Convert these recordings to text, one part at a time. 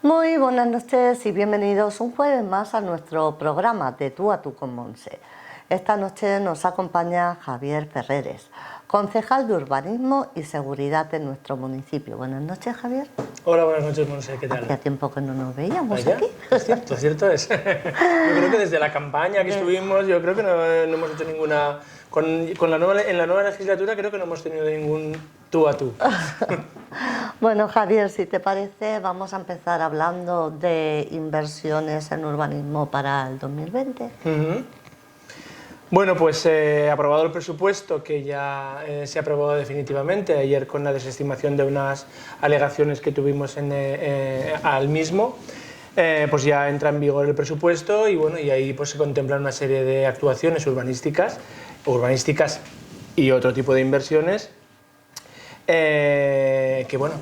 Muy buenas noches y bienvenidos un jueves más a nuestro programa de Tú a Tú con Monse. Esta noche nos acompaña Javier Ferreres, concejal de Urbanismo y Seguridad de nuestro municipio. Buenas noches, Javier. Hola, buenas noches, Monse, ¿qué tal? Hacía tiempo que no nos veíamos Vaya, aquí. es cierto es. Yo creo que desde la campaña que estuvimos, yo creo que no hemos hecho ninguna... en la nueva legislatura creo que no hemos tenido ningún tú a tú. Bueno, Javier, si te parece, vamos a empezar hablando de inversiones en urbanismo para el 2020. Bueno, pues aprobado el presupuesto, que ya se ha aprobado definitivamente ayer con la desestimación de unas alegaciones que tuvimos al mismo, pues ya entra en vigor el presupuesto y bueno, y ahí pues se contemplan una serie de actuaciones urbanísticas y otro tipo de inversiones que bueno,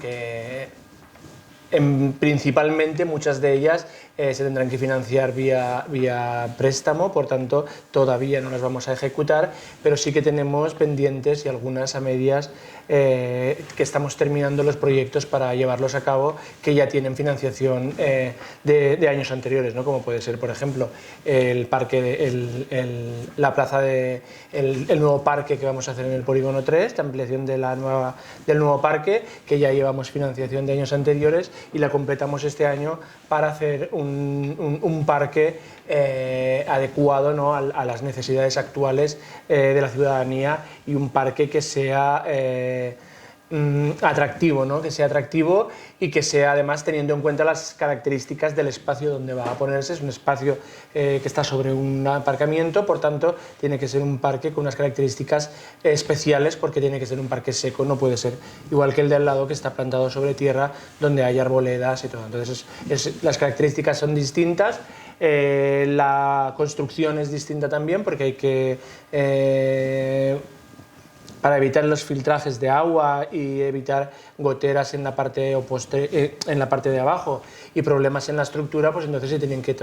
principalmente muchas de ellas se tendrán que financiar vía préstamo, por tanto todavía no las vamos a ejecutar, pero sí que tenemos pendientes y algunas a medias que estamos terminando los proyectos para llevarlos a cabo, que ya tienen financiación de años anteriores, ¿no? Como puede ser, por ejemplo, el nuevo parque que vamos a hacer en el Polígono 3, la ampliación del nuevo parque, que ya llevamos financiación de años anteriores y la completamos este año para hacer un parque adecuado, ¿no? a las necesidades actuales de la ciudadanía, y un parque que sea atractivo, ¿no? Que sea atractivo y que sea, además, teniendo en cuenta las características del espacio donde va a ponerse. Es un espacio que está sobre un aparcamiento, por tanto tiene que ser un parque con unas características especiales, porque tiene que ser un parque seco, no puede ser igual que el de al lado, que está plantado sobre tierra, donde hay arboledas y todo. Entonces las características son distintas. La construcción es distinta también, porque hay que para evitar los filtrajes de agua y evitar goteras en la parte de abajo y problemas en la estructura, pues entonces se tienen que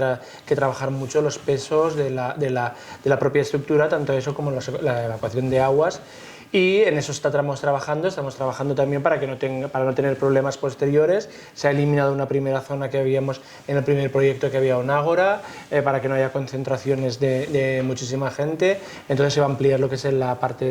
trabajar mucho los pesos de la propia estructura, tanto eso como la evacuación de aguas. Y en eso estamos trabajando también para no tener problemas posteriores. Se ha eliminado una primera zona que habíamos en el primer proyecto, que había un ágora, para que no haya concentraciones de muchísima gente. Entonces se va a ampliar lo que es la parte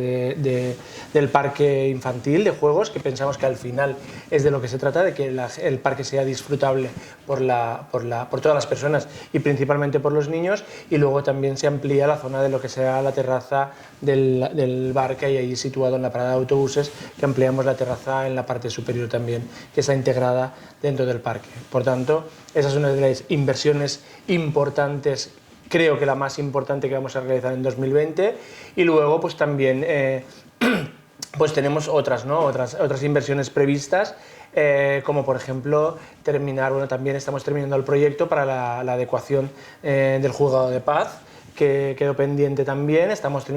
del parque infantil de juegos, que pensamos que al final es de lo que se trata, de que el parque sea disfrutable por todas las personas y principalmente por los niños. Y luego también se amplía la zona de lo que sea la terraza del bar que hay ahí situado en la parada de autobuses, que ampliamos la terraza en la parte superior también, que está integrada dentro del parque. Por tanto, esa es una de las inversiones importantes, creo que la más importante que vamos a realizar en 2020. Y luego pues también pues tenemos otras inversiones previstas, como por ejemplo también estamos terminando el proyecto para la adecuación del juzgado de paz, que quedó pendiente también.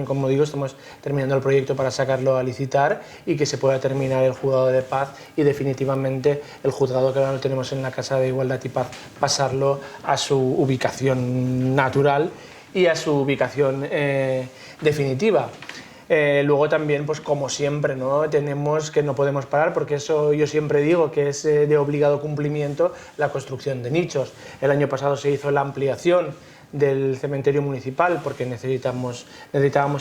Como digo, estamos terminando el proyecto para sacarlo a licitar y que se pueda terminar el juzgado de paz, y definitivamente el juzgado, que ahora lo tenemos en la Casa de Igualdad y Paz, pasarlo a su ubicación natural y a su ubicación definitiva. Luego también, pues como siempre, ¿no? No podemos parar, porque eso yo siempre digo que es de obligado cumplimiento, la construcción de nichos. El año pasado se hizo la ampliación del cementerio municipal porque necesitábamos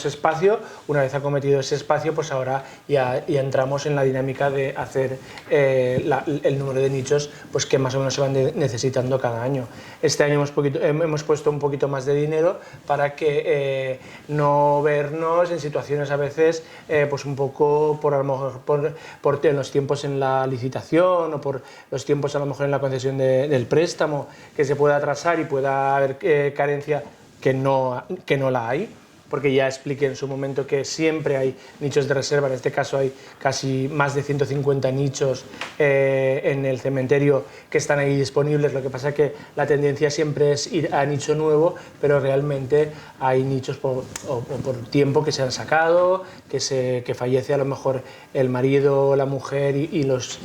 espacio. Una vez acometido ese espacio, pues ahora ya entramos en la dinámica de hacer el número de nichos pues que más o menos se van necesitando cada año. Este año hemos puesto un poquito más de dinero para que no vernos en situaciones a veces pues un poco a lo mejor por los tiempos en la licitación, o por los tiempos a lo mejor en la concesión del préstamo, que se pueda atrasar y pueda haber carencia, que no la hay, porque ya expliqué en su momento que siempre hay nichos de reserva. En este caso hay casi más de 150 nichos en el cementerio que están ahí disponibles. Lo que pasa es que la tendencia siempre es ir a nicho nuevo, pero realmente hay nichos por tiempo que se han sacado, que fallece a lo mejor el marido o la mujer y los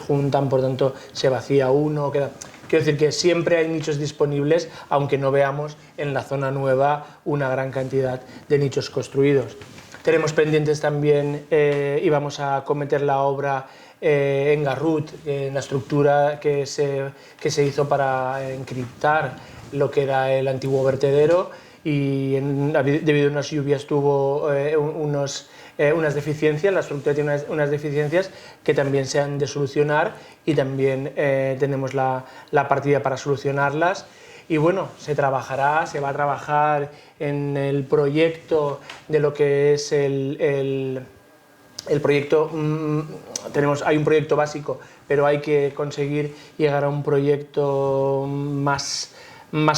juntan, por tanto se vacía uno, Quiero decir que siempre hay nichos disponibles, aunque no veamos en la zona nueva una gran cantidad de nichos construidos. Tenemos pendientes también, y vamos a acometer la obra en Garrut, en la estructura que se hizo para encriptar lo que era el antiguo vertedero, y debido a unas lluvias tuvo unas deficiencias, la estructura tiene unas deficiencias que también se han de solucionar, y también tenemos la partida para solucionarlas. Y bueno, se va a trabajar en el proyecto de lo que es el proyecto. Hay un proyecto básico, pero hay que conseguir llegar a un proyecto más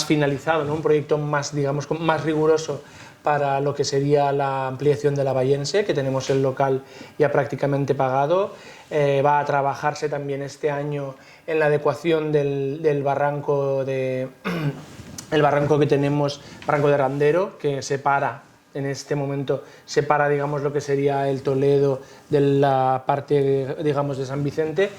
finalizado, ¿no? Un proyecto más, digamos, más riguroso para lo que sería la ampliación de la Bayense, que tenemos el local ya prácticamente pagado. Va a trabajarse también este año en la adecuación del barranco el barranco que tenemos, barranco de Randero, que separa, en este momento, digamos, lo que sería el Toledo de la parte, digamos, de San Vicente.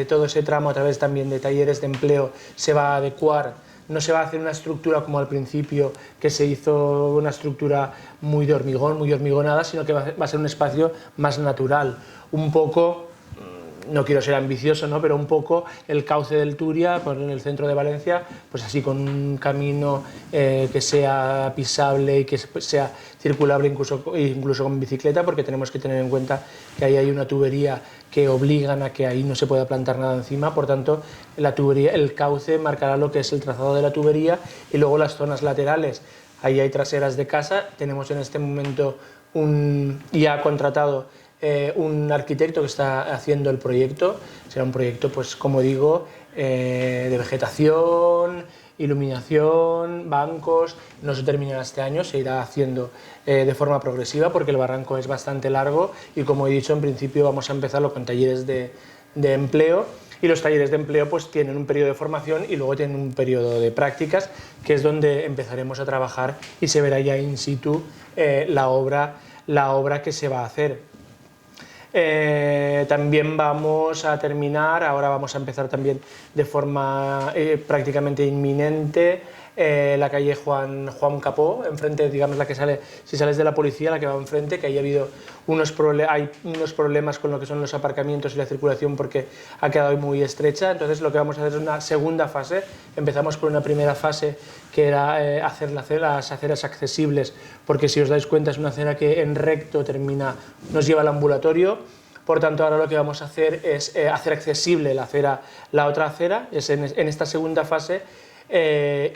Todo ese tramo, a través también de talleres de empleo, se va a adecuar. No se va a hacer una estructura como al principio, que se hizo una estructura muy de hormigón, muy hormigonada, sino que va a ser un espacio más natural. Un poco, no quiero ser ambicioso, ¿no?, pero un poco el cauce del Turia, pues en el centro de Valencia, pues así, con un camino que sea pisable y que sea circulable incluso con bicicleta, porque tenemos que tener en cuenta que ahí hay una tubería que obligan a que ahí no se pueda plantar nada encima. Por tanto, la tubería, el cauce marcará lo que es el trazado de la tubería, y luego las zonas laterales. Ahí hay traseras de casa. Tenemos en este momento ya contratado un arquitecto que está haciendo el proyecto. Será un proyecto, pues como digo, de vegetación, iluminación, bancos. No se terminará este año, se irá haciendo de forma progresiva, porque el barranco es bastante largo, y como he dicho, en principio vamos a empezarlo con talleres de empleo, y los talleres de empleo pues tienen un periodo de formación y luego tienen un periodo de prácticas, que es donde empezaremos a trabajar y se verá ya in situ la obra que se va a hacer. También vamos a terminar, ahora vamos a empezar también de forma prácticamente inminente, la calle Juan Capó, enfrente, digamos, la que sale, si sales de la policía, la que va enfrente, que ahí ha habido unos problemas con lo que son los aparcamientos y la circulación, porque ha quedado muy estrecha. Entonces lo que vamos a hacer es una segunda fase. Empezamos por una primera fase, que era hacer las aceras accesibles, porque si os dais cuenta es una acera que en recto nos lleva al ambulatorio. Por tanto, ahora lo que vamos a hacer es hacer accesible la otra acera, es en esta segunda fase,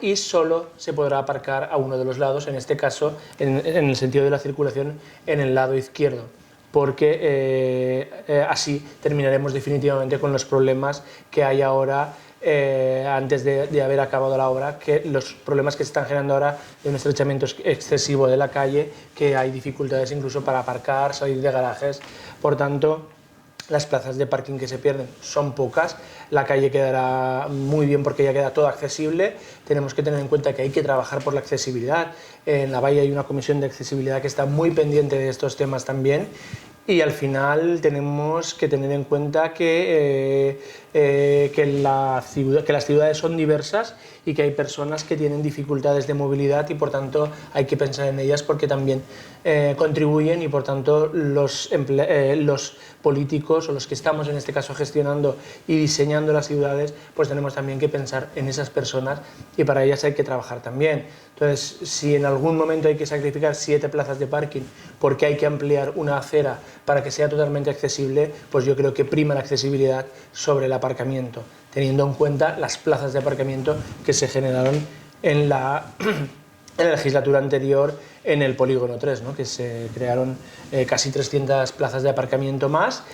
y solo se podrá aparcar a uno de los lados, en este caso, en el sentido de la circulación, en el lado izquierdo, porque así terminaremos definitivamente con los problemas que hay ahora, antes de haber acabado la obra, que los problemas que se están generando ahora de un estrechamiento excesivo de la calle, que hay dificultades incluso para aparcar, salir de garajes. Por tanto, las plazas de parking que se pierden son pocas, la calle quedará muy bien porque ya queda todo accesible. Tenemos que tener en cuenta que hay que trabajar por la accesibilidad. En la Valle hay una comisión de accesibilidad que está muy pendiente de estos temas también, y al final tenemos que tener en cuenta que las ciudades son diversas y que hay personas que tienen dificultades de movilidad, y por tanto hay que pensar en ellas, porque también contribuyen, y por tanto los políticos, o los que estamos en este caso gestionando y diseñando las ciudades, pues tenemos también que pensar en esas personas, y para ellas hay que trabajar también. Entonces, si en algún momento hay que sacrificar 7 plazas de parking porque hay que ampliar una acera para que sea totalmente accesible, pues yo creo que prima la accesibilidad sobre el aparcamiento, teniendo en cuenta las plazas de aparcamiento que se generaron en la legislatura anterior en el Polígono 3, ¿no?, que se crearon casi 300 plazas de aparcamiento más.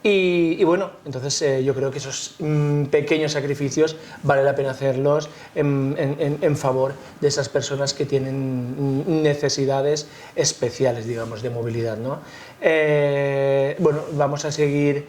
Y bueno, entonces yo creo que esos pequeños sacrificios vale la pena hacerlos en favor de esas personas que tienen necesidades especiales, digamos, de movilidad, ¿no? Bueno, vamos a seguir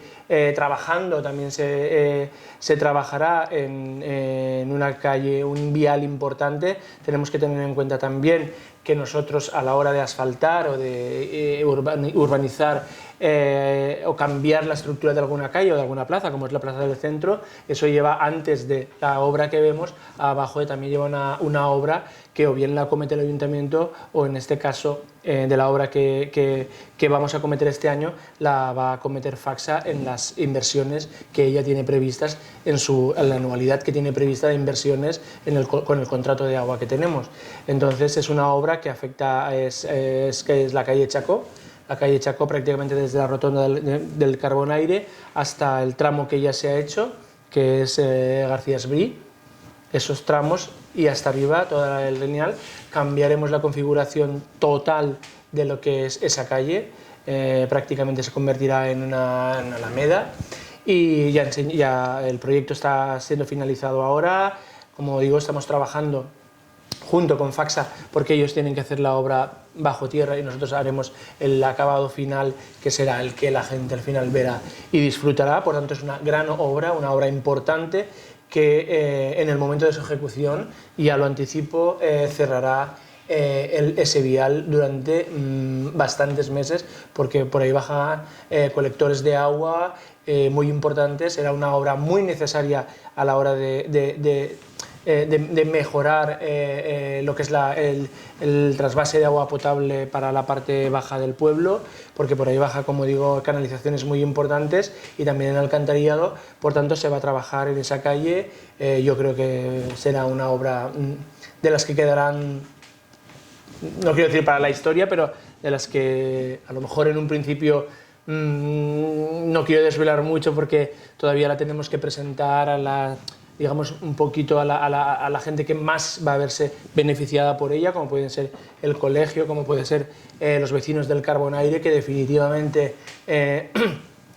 trabajando. También se trabajará en una calle, un vial importante. Tenemos que tener en cuenta también que nosotros, a la hora de asfaltar o de urbanizar o cambiar la estructura de alguna calle o de alguna plaza, como es la plaza del centro, eso lleva, antes de la obra que vemos, abajo también lleva una obra que o bien la acomete el ayuntamiento, o en este caso de la obra que vamos a acometer este año, la va a acometer Facsa en las inversiones que ella tiene previstas en la anualidad que tiene prevista de inversiones con el contrato de agua que tenemos. Entonces es una obra que afecta, que es la calle Chacó. La calle Chacó, prácticamente desde la rotonda del Carbonaire hasta el tramo que ya se ha hecho, que es García Esbrí, esos tramos, y hasta arriba, toda el lineal. Cambiaremos la configuración total de lo que es esa calle, prácticamente se convertirá en una alameda, y ya el proyecto está siendo finalizado ahora. Como digo, estamos trabajando junto con Facsa, porque ellos tienen que hacer la obra bajo tierra y nosotros haremos el acabado final, que será el que la gente al final verá y disfrutará. Por tanto, es una gran obra, una obra importante que en el momento de su ejecución, ya lo anticipo, cerrará ese vial durante bastantes meses, porque por ahí bajan colectores de agua muy importantes. Será una obra muy necesaria a la hora de mejorar lo que es el trasvase de agua potable para la parte baja del pueblo, porque por ahí baja, como digo, canalizaciones muy importantes y también el alcantarillado. Por tanto, se va a trabajar en esa calle. Yo creo que será una obra de las que quedarán, no quiero decir para la historia, pero de las que a lo mejor en un principio no quiero desvelar mucho, porque todavía la tenemos que presentar digamos, un poquito a la gente que más va a verse beneficiada por ella, como pueden ser el colegio, como pueden ser los vecinos del Carbonaire, que definitivamente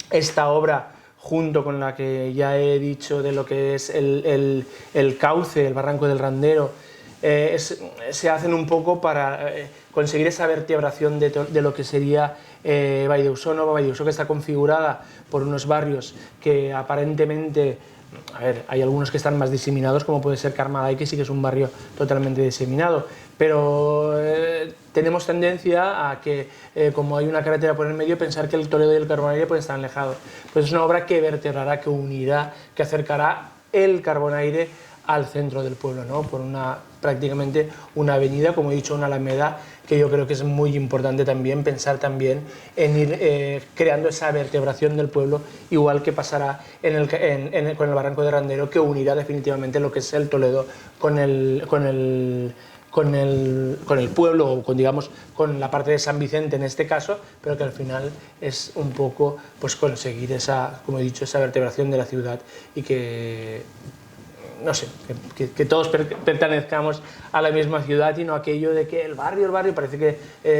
esta obra, junto con la que ya he dicho de lo que es el cauce, el barranco del Randero, se hacen un poco para conseguir esa vertebración de lo que sería Vall d'Uixó, que está configurada por unos barrios que aparentemente, a ver, hay algunos que están más diseminados, como puede ser Carmaday, que sí que es un barrio totalmente diseminado, pero tenemos tendencia a que, como hay una carretera por el medio, pensar que el Toledo y el Carbonaire pues están alejados. Pues es una obra que vertebrará, que unirá, que acercará el Carbonaire al centro del pueblo, ¿no? Por prácticamente una avenida, como he dicho, una alameda, que yo creo que es muy importante también pensar también en ir creando esa vertebración del pueblo, igual que pasará con el barranco de Randero, que unirá definitivamente lo que es el Toledo con el pueblo, o digamos, con la parte de San Vicente en este caso, pero que al final es un poco pues conseguir como he dicho, esa vertebración de la ciudad, y que, no sé, que todos pertenezcamos a la misma ciudad, y no aquello de que el barrio parece que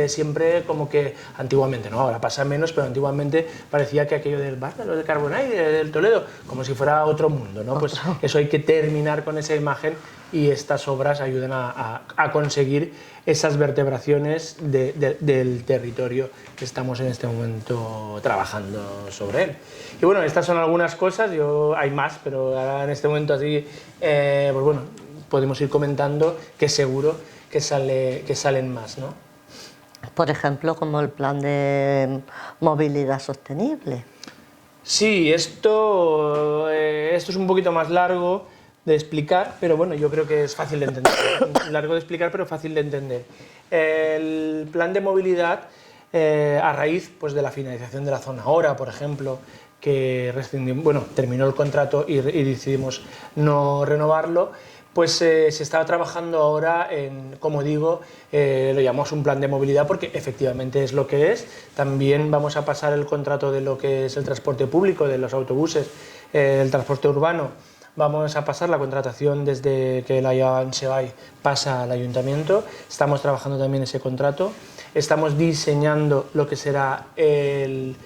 siempre, como que antiguamente, no, ahora pasa menos, pero antiguamente parecía que aquello del barrio, lo de Carbonaire, del Toledo, como si fuera otro mundo, ¿no? Pues eso hay que terminar con esa imagen, y estas obras ayudan a conseguir esas vertebraciones del territorio que estamos en este momento trabajando sobre él. Y bueno, estas son algunas cosas, hay más, pero ahora en este momento así, pues bueno, podemos ir comentando, que seguro que salen más, ¿no? Por ejemplo, como el plan de movilidad sostenible. Sí, esto es un poquito más largo de explicar, pero bueno, yo creo que es fácil de entender. Largo de explicar, pero fácil de entender. El plan de movilidad, a raíz pues, de la finalización de la zona Hora, por ejemplo, que terminó el contrato y decidimos no renovarlo, pues se estaba trabajando ahora en, como digo, lo llamamos un plan de movilidad, porque efectivamente es lo que es. También vamos a pasar el contrato de lo que es el transporte público, de los autobuses, el transporte urbano. Vamos a pasar la contratación desde que la Sebay pasa al ayuntamiento. Estamos trabajando también ese contrato. Estamos diseñando lo que será el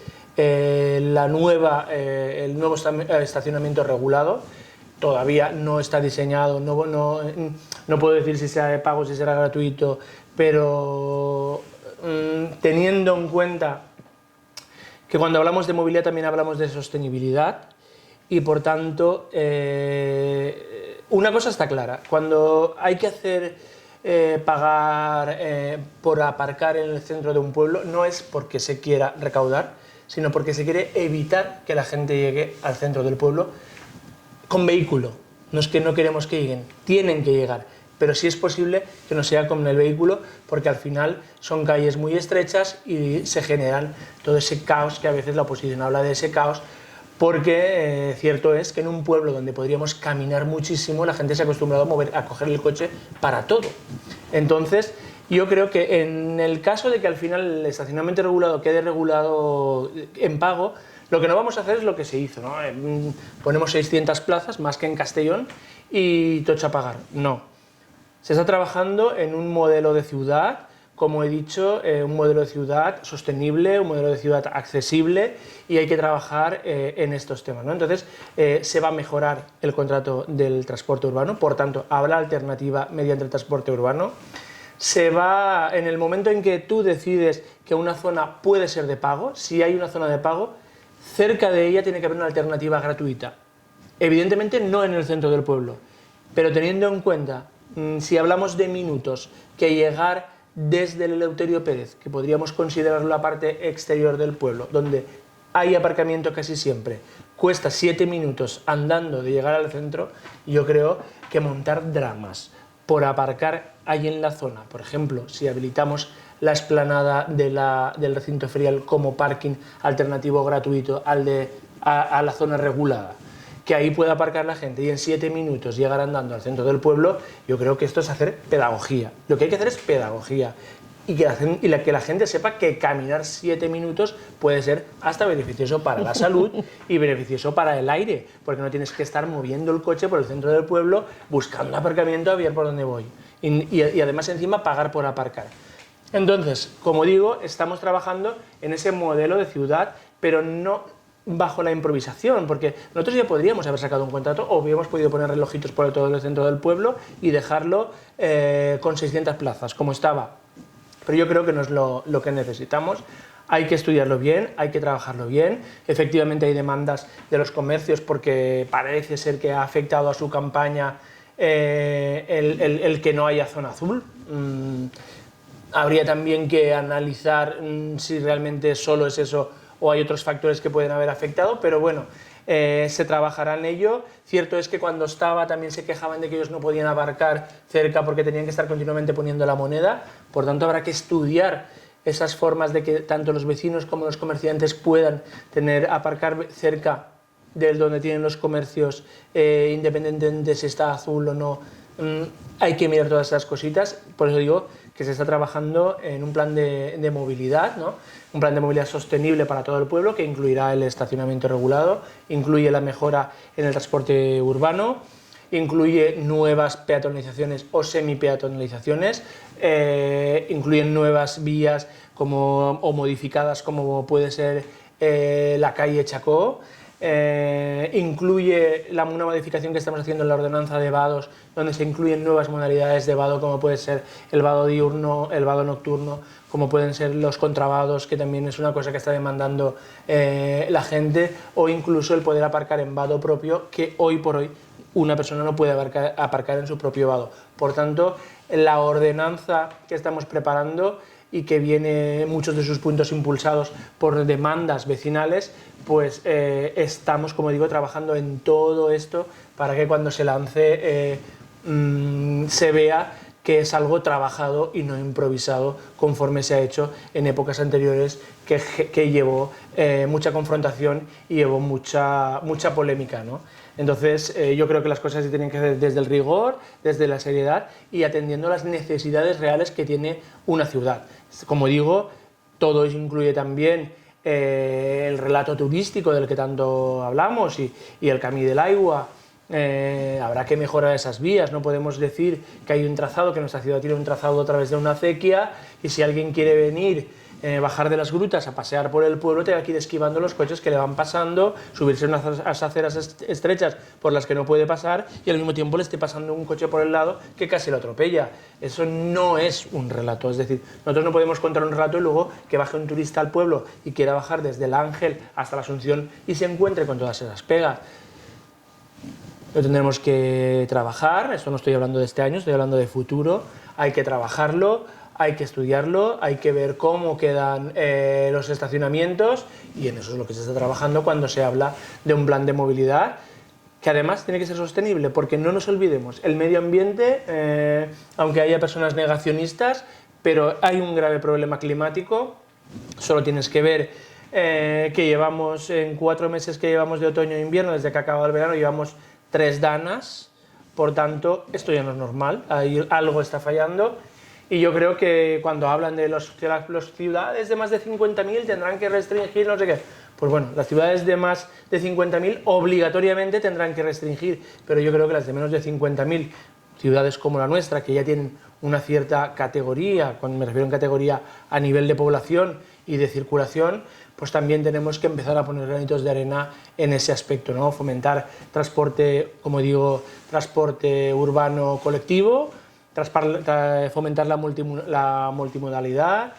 nuevo estacionamiento regulado. Todavía no está diseñado, no puedo decir si será de pago, si será gratuito, pero teniendo en cuenta que cuando hablamos de movilidad también hablamos de sostenibilidad, y por tanto una cosa está clara: cuando hay que hacer pagar por aparcar en el centro de un pueblo, no es porque se quiera recaudar, sino porque se quiere evitar que la gente llegue al centro del pueblo con vehículo. No es que no queremos que lleguen, tienen que llegar, pero si es posible que no sea con el vehículo, porque al final son calles muy estrechas y se generan todo ese caos, que a veces la oposición habla de ese caos, porque cierto es que en un pueblo donde podríamos caminar muchísimo, la gente se ha acostumbrado a coger el coche para todo. Entonces, yo creo que en el caso de que al final el estacionamiento regulado quede regulado en pago, lo que no vamos a hacer es lo que se hizo, ¿no? Ponemos 600 plazas, más que en Castellón, y tocha a pagar. No. Se está trabajando en un modelo de ciudad, como he dicho, un modelo de ciudad sostenible, un modelo de ciudad accesible, y hay que trabajar en estos temas, ¿no? Entonces, se va a mejorar el contrato del transporte urbano, por tanto, habrá alternativa mediante el transporte urbano. Se va, en el momento en que tú decides que una zona puede ser de pago, si hay una zona de pago, cerca de ella tiene que haber una alternativa gratuita. Evidentemente no en el centro del pueblo, pero teniendo en cuenta, si hablamos de minutos, que llegar desde el Eleuterio Pérez, que podríamos considerarlo la parte exterior del pueblo, donde hay aparcamiento casi siempre, cuesta 7 minutos andando de llegar al centro, yo creo que montar dramas por aparcar ahí en la zona, por ejemplo, si habilitamos la explanada del recinto ferial como parking alternativo gratuito a la zona regulada, que ahí pueda aparcar la gente y en 7 minutos llegar andando al centro del pueblo, yo creo que esto es hacer pedagogía. Lo que hay que hacer es pedagogía y que la gente sepa que caminar 7 minutos puede ser hasta beneficioso para la salud y beneficioso para el aire, porque no tienes que estar moviendo el coche por el centro del pueblo buscando aparcamiento a ver por dónde voy. Y además encima pagar por aparcar. Entonces, como digo, estamos trabajando en ese modelo de ciudad, pero no bajo la improvisación, porque nosotros ya podríamos haber sacado un contrato o hubiéramos podido poner relojitos por todo el centro del pueblo y dejarlo con 600 plazas, como estaba. Pero yo creo que no es lo que necesitamos. Hay que estudiarlo bien, hay que trabajarlo bien. Efectivamente hay demandas de los comercios porque parece ser que ha afectado a su campaña el que no haya zona azul. Habría también que analizar si realmente solo es eso o hay otros factores que pueden haber afectado, pero bueno, se trabajará en ello. Cierto es que cuando estaba también se quejaban de que ellos no podían aparcar cerca porque tenían que estar continuamente poniendo la moneda, por tanto habrá que estudiar esas formas de que tanto los vecinos como los comerciantes puedan aparcar cerca de donde tienen los comercios, independientemente de si está azul o no. Hay que mirar todas esas cositas, por eso digo que se está trabajando en un plan de movilidad, ¿no? Un plan de movilidad sostenible para todo el pueblo que incluirá el estacionamiento regulado, incluye la mejora en el transporte urbano, incluye nuevas peatonalizaciones o semi-peatonalizaciones, incluyen nuevas vías o modificadas como puede ser la calle Chacó, incluye una modificación que estamos haciendo en la ordenanza de vados, donde se incluyen nuevas modalidades de vado, como puede ser el vado diurno, el vado nocturno, como pueden ser los contravados, que también es una cosa que está demandando la gente, o incluso el poder aparcar en vado propio, que hoy por hoy una persona no puede aparcar en su propio vado. Por tanto, la ordenanza que estamos preparando y que viene muchos de sus puntos impulsados por demandas vecinales, pues estamos, como digo, trabajando en todo esto para que cuando se lance se vea que es algo trabajado y no improvisado conforme se ha hecho en épocas anteriores que llevó mucha confrontación y llevó mucha polémica, ¿no? Entonces yo creo que las cosas se tienen que hacer desde el rigor, desde la seriedad y atendiendo a las necesidades reales que tiene una ciudad. Como digo, todo eso incluye también el relato turístico del que tanto hablamos y el Camí del Aigua. Habrá que mejorar esas vías, no podemos decir que hay un trazado, que nuestra ciudad tiene un trazado a través de una acequia y si alguien quiere venir, bajar de las grutas a pasear por el pueblo, tenga que ir esquivando los coches que le van pasando, subirse en unas aceras estrechas por las que no puede pasar y al mismo tiempo le esté pasando un coche por el lado que casi lo atropella. Eso no es un relato, es decir, nosotros no podemos contar un relato y luego que baje un turista al pueblo y quiera bajar desde el Ángel hasta la Asunción y se encuentre con todas esas pegas. Lo tendremos que trabajar, esto no estoy hablando de este año, estoy hablando de futuro, hay que trabajarlo, hay que estudiarlo, hay que ver cómo quedan los estacionamientos, y en eso es lo que se está trabajando cuando se habla de un plan de movilidad, que además tiene que ser sostenible, porque no nos olvidemos, el medio ambiente, aunque haya personas negacionistas, pero hay un grave problema climático. Solo tienes que ver que llevamos, en 4 meses que llevamos de otoño e invierno, desde que ha acabado el verano, llevamos 3 danas. Por tanto, esto ya no es normal, algo está fallando, y yo creo que cuando hablan de las ciudades de más de 50.000 tendrán que restringir no sé qué, pues bueno, las ciudades de más de 50.000 obligatoriamente tendrán que restringir, pero yo creo que las de menos de 50.000, ciudades como la nuestra, que ya tienen una cierta categoría, cuando me refiero en categoría a nivel de población y de circulación, pues también tenemos que empezar a poner granitos de arena en ese aspecto, ¿no? Fomentar transporte, como digo, transporte urbano colectivo, fomentar la multimodalidad,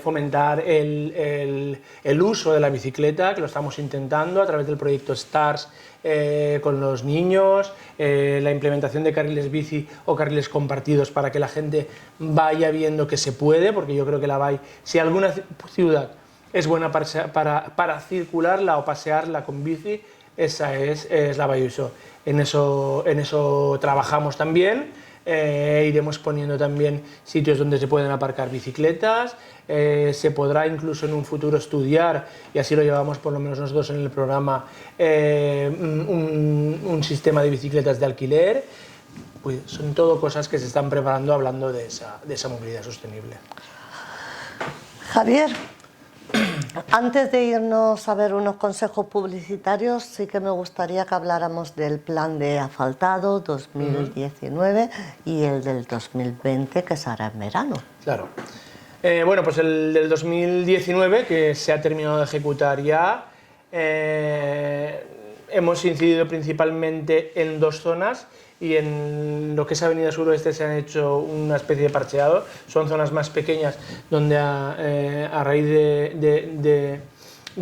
fomentar el uso de la bicicleta, que lo estamos intentando a través del proyecto STARS con los niños, la implementación de carriles bici o carriles compartidos para que la gente vaya viendo que se puede, porque yo creo que si alguna ciudad es buena para circularla o pasearla con bici, esa es la Vallviso. En eso trabajamos también. Iremos poniendo también sitios donde se pueden aparcar bicicletas, se podrá incluso en un futuro estudiar, y así lo llevamos por lo menos nosotros en el programa, un sistema de bicicletas de alquiler. Pues son todo cosas que se están preparando hablando de esa movilidad sostenible. Javier, antes de irnos a ver unos consejos publicitarios, sí que me gustaría que habláramos del plan de asfaltado 2019 y el del 2020, que se hará en verano. Claro. Bueno, pues el del 2019, que se ha terminado de ejecutar ya, hemos incidido principalmente en 2 zonas, y en lo que es Avenida Suroeste se han hecho una especie de parcheado. Son zonas más pequeñas donde a raíz de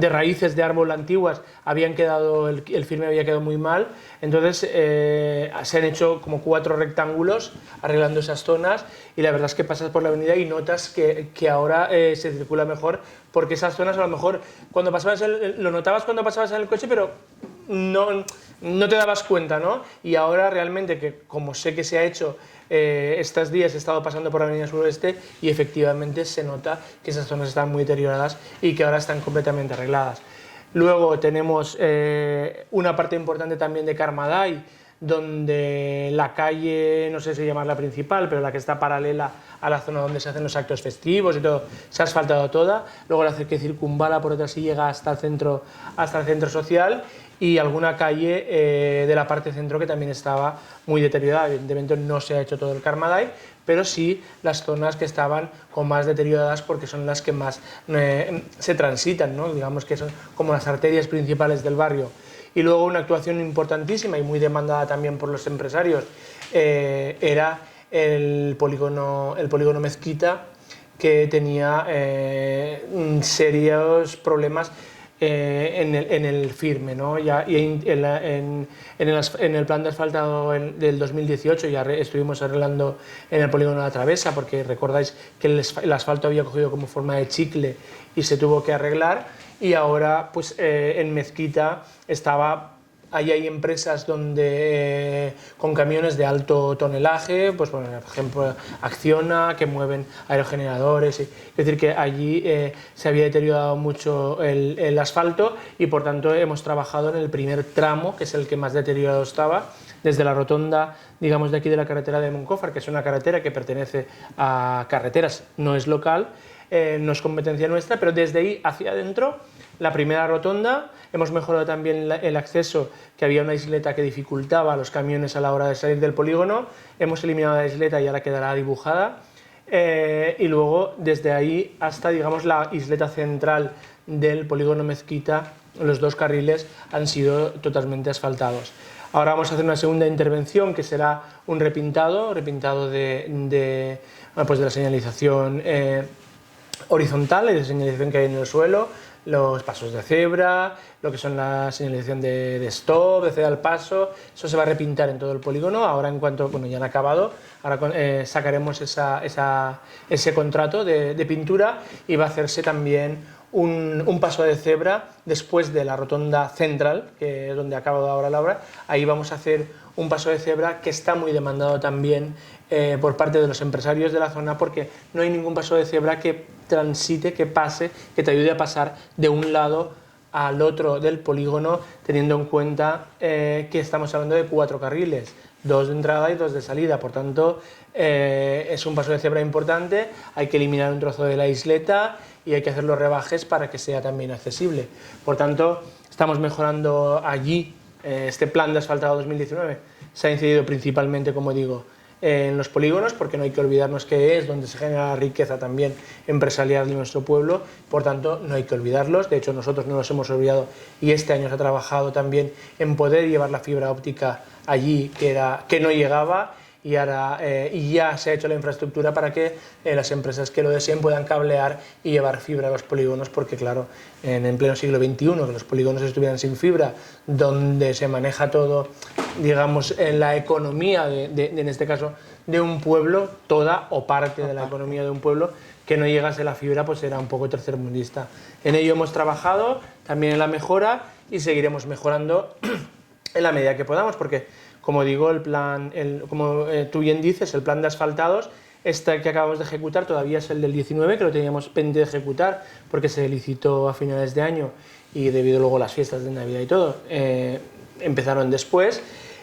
raíces de árbol antiguas el firme había quedado muy mal, entonces se han hecho como 4 rectángulos arreglando esas zonas, y la verdad es que pasas por la avenida y notas que ahora se circula mejor, porque esas zonas a lo mejor cuando pasabas lo notabas cuando pasabas en el coche, pero no te dabas cuenta, ¿no? Y ahora realmente, que como sé que se ha hecho, estos días he estado pasando por la Avenida Suroeste y efectivamente se nota que esas zonas están muy deterioradas y que ahora están completamente arregladas. Luego tenemos una parte importante también de Carmaday, donde la calle, no sé si llamarla principal, pero la que está paralela a la zona donde se hacen los actos festivos y todo, se ha asfaltado toda. Luego la que circunvala por detrás y llega hasta el centro social, y alguna calle de la parte centro que también estaba muy deteriorada. Evidentemente no se ha hecho todo el Carmaday, pero sí las zonas que estaban con más deterioradas, porque son las que más se transitan, ¿no? Digamos que son como las arterias principales del barrio. Y luego una actuación importantísima y muy demandada también por los empresarios era el polígono Mezquita, que tenía serios problemas en el firme, ¿no? Y en el plan de asfaltado del 2018 ya estuvimos arreglando en el polígono de la Travesa, porque recordáis que el asfalto había cogido como forma de chicle y se tuvo que arreglar, y ahora pues en Mezquita ahí hay empresas con camiones de alto tonelaje, pues por ejemplo Acciona, que mueven aerogeneradores, es decir, que allí se había deteriorado mucho el asfalto, y por tanto hemos trabajado en el primer tramo, que es el que más deteriorado estaba, desde la rotonda, digamos, de aquí de la carretera de Moncófar, que es una carretera que pertenece a Carreteras, no es local, no es competencia nuestra, pero desde ahí hacia adentro, la primera rotonda. Hemos mejorado también el acceso, que había una isleta que dificultaba a los camiones a la hora de salir del polígono. Hemos eliminado la isleta y ahora quedará dibujada. Y luego desde ahí hasta, digamos, la isleta central del polígono Mezquita, los 2 carriles han sido totalmente asfaltados. Ahora vamos a hacer una segunda intervención, que será un repintado de la señalización horizontal y de señalización que hay en el suelo, los pasos de cebra, lo que son la señalización de stop, de ceda al paso. Eso se va a repintar en todo el polígono. Ahora, en cuanto ya han acabado, ahora sacaremos ese contrato de pintura, y va a hacerse también un paso de cebra después de la rotonda central, que es donde ha acabado ahora la obra. Ahí vamos a hacer un paso de cebra que está muy demandado también por parte de los empresarios de la zona, porque no hay ningún paso de cebra que transite, que pase, que te ayude a pasar de un lado al otro del polígono, teniendo en cuenta que estamos hablando de 4 carriles, 2 de entrada y 2 de salida. Por tanto, es un paso de cebra importante. Hay que eliminar un trozo de la isleta y hay que hacer los rebajes para que sea también accesible. Por tanto, estamos mejorando allí. Este plan de asfaltado 2019 se ha incidido principalmente, como digo, en los polígonos, porque no hay que olvidarnos que es donde se genera la riqueza también empresarial de nuestro pueblo. Por tanto, no hay que olvidarlos. De hecho, nosotros no los hemos olvidado, y este año se ha trabajado también en poder llevar la fibra óptica allí, que no llegaba, y ahora ya se ha hecho la infraestructura para que las empresas que lo deseen puedan cablear y llevar fibra a los polígonos, porque claro, en pleno siglo XXI, que los polígonos estuvieran sin fibra, donde se maneja todo, digamos, en la economía en este caso de un pueblo, toda o parte de la economía de un pueblo, que no llegase la fibra, pues era un poco tercermundista. En ello hemos trabajado, también en la mejora, y seguiremos mejorando en la medida que podamos, porque, como digo, el plan, como tú bien dices, el plan de asfaltados, este que acabamos de ejecutar todavía es el del 19, que lo teníamos pendiente de ejecutar porque se licitó a finales de año, y debido luego a las fiestas de Navidad y todo, empezaron después.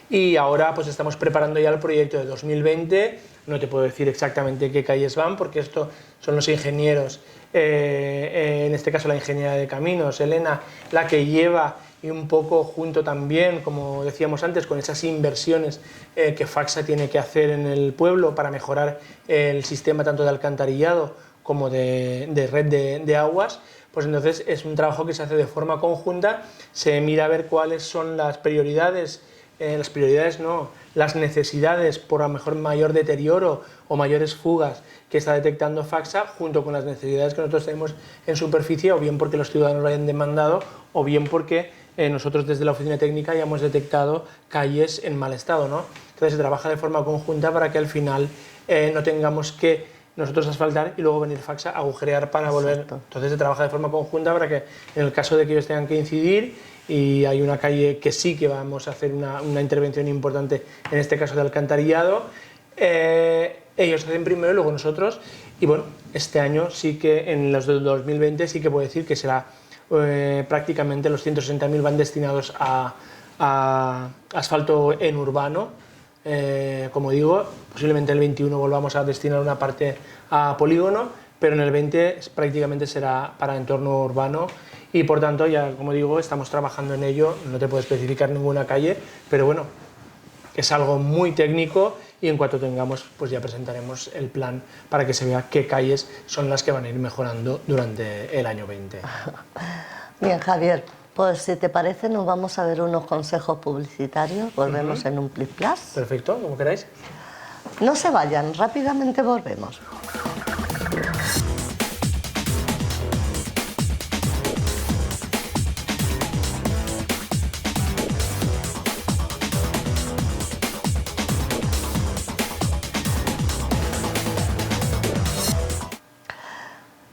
Y ahora pues estamos preparando ya el proyecto de 2020. No te puedo decir exactamente qué calles van, porque esto son los ingenieros, en este caso la ingeniera de caminos, Elena, la que lleva, y un poco junto también, como decíamos antes, con esas inversiones que Facsa tiene que hacer en el pueblo para mejorar el sistema tanto de alcantarillado como de red de aguas. Pues entonces es un trabajo que se hace de forma conjunta, se mira a ver cuáles son las prioridades, las necesidades por a lo mejor mayor deterioro o mayores fugas que está detectando Facsa, junto con las necesidades que nosotros tenemos en superficie, o bien porque los ciudadanos lo hayan demandado, o bien porque nosotros desde la oficina técnica ya hemos detectado calles en mal estado, ¿no? Entonces se trabaja de forma conjunta para que al final no tengamos que nosotros asfaltar y luego venir Facsa a agujerear para volver. Exacto. Entonces se trabaja de forma conjunta para que, en el caso de que ellos tengan que incidir y hay una calle que sí que vamos a hacer una intervención importante, en este caso de alcantarillado, ellos hacen primero y luego nosotros. Y bueno, este año sí que, en los del 2020, sí que puedo decir que será prácticamente los 160.000 van destinados a asfalto en urbano. Como digo, posiblemente el 21 volvamos a destinar una parte a polígono, pero en el 20 prácticamente será para entorno urbano, y por tanto, ya como digo, estamos trabajando en ello. No te puedo especificar ninguna calle, pero bueno, es algo muy técnico, y en cuanto tengamos, pues ya presentaremos el plan para que se vea qué calles son las que van a ir mejorando durante el año 20. Bien, Javier, pues si te parece nos vamos a ver unos consejos publicitarios, volvemos en un plis plas. Perfecto, como queráis. No se vayan, rápidamente volvemos.